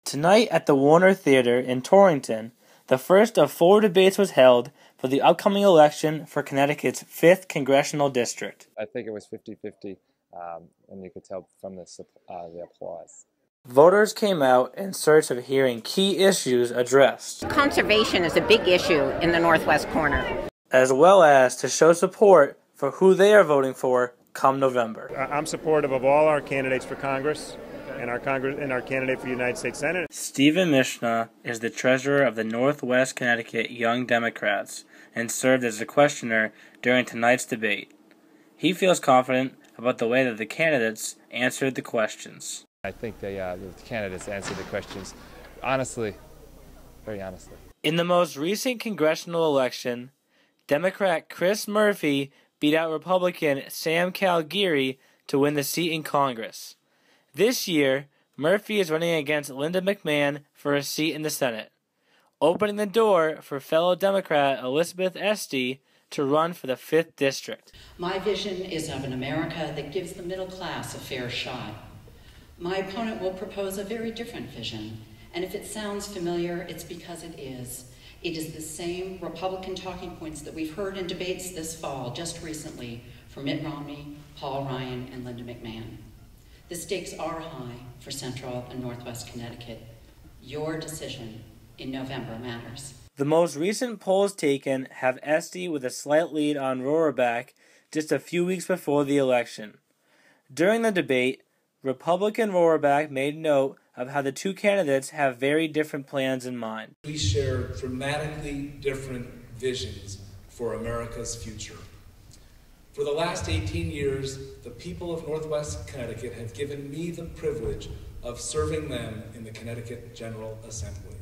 Tonight at the Warner Theater in Torrington, the first of 4 debates was held for the upcoming election for Connecticut's 5th Congressional District. I think it was 50-50, and you could tell from the applause. Voters came out in search of hearing key issues addressed. Conservation is a big issue in the northwest corner, as well as to show support for who they are voting for come November. I'm supportive of all our candidates for Congress and our candidate for the United States Senate. Stephen Mishna is the treasurer of the Northwest Connecticut Young Democrats and served as a questioner during tonight's debate. He feels confident about the way that the candidates answered the questions. I think the candidates answered the questions honestly, very honestly. In the most recent congressional election, Democrat Chris Murphy beat out Republican Sam Calgieri to win the seat in Congress. This year, Murphy is running against Linda McMahon for a seat in the Senate, opening the door for fellow Democrat Elizabeth Esty to run for the 5th District. My vision is of an America that gives the middle class a fair shot. My opponent will propose a very different vision, and if it sounds familiar, it's because it is. It is the same Republican talking points that we've heard in debates this fall, just recently, from Mitt Romney, Paul Ryan, and Linda McMahon. The stakes are high for Central and Northwest Connecticut. Your decision in November matters. The most recent polls taken have Esty with a slight lead on Rohrabaugh just a few weeks before the election. During the debate, Republican Rohrabaugh made note of how the two candidates have very different plans in mind. We share dramatically different visions for America's future. For the last 18 years, the people of Northwest Connecticut have given me the privilege of serving them in the Connecticut General Assembly.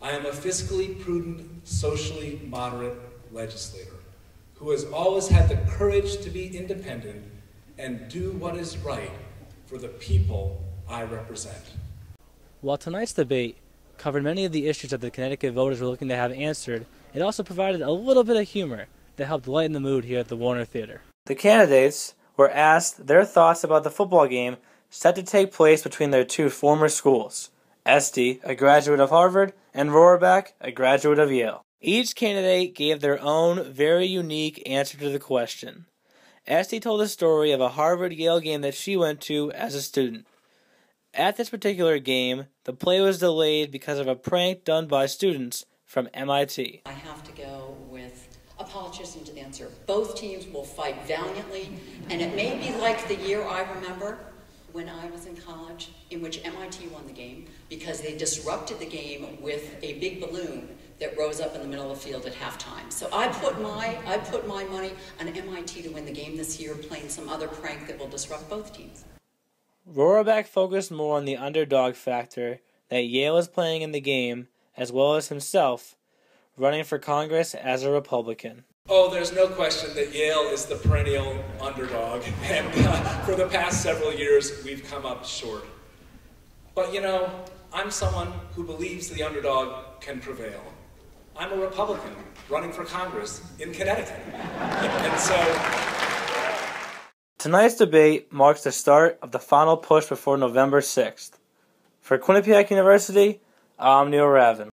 I am a fiscally prudent, socially moderate legislator who has always had the courage to be independent and do what is right for the people I represent. While tonight's debate covered many of the issues that the Connecticut voters were looking to have answered, it also provided a little bit of humor that helped lighten the mood here at the Warner Theater. The candidates were asked their thoughts about the football game set to take place between their two former schools, Esty, a graduate of Harvard, and Rohrabaugh, a graduate of Yale. Each candidate gave their own very unique answer to the question. Esty told the story of a Harvard-Yale game that she went to as a student. At this particular game, the play was delayed because of a prank done by students from MIT. I have to go with a politician's answer. Both teams will fight valiantly, and it may be like the year I remember when I was in college, in which MIT won the game because they disrupted the game with a big balloon that rose up in the middle of the field at halftime. So I put my money on MIT to win the game this year, playing some other prank that will disrupt both teams. Rohrabaugh focused more on the underdog factor that Yale is playing in the game, as well as himself running for Congress as a Republican. Oh, there's no question that Yale is the perennial underdog, and for the past several years, we've come up short. But you know, I'm someone who believes the underdog can prevail. I'm a Republican running for Congress in Connecticut. And so tonight's debate marks the start of the final push before November 6th. For Quinnipiac University, I'm Neil Ravin.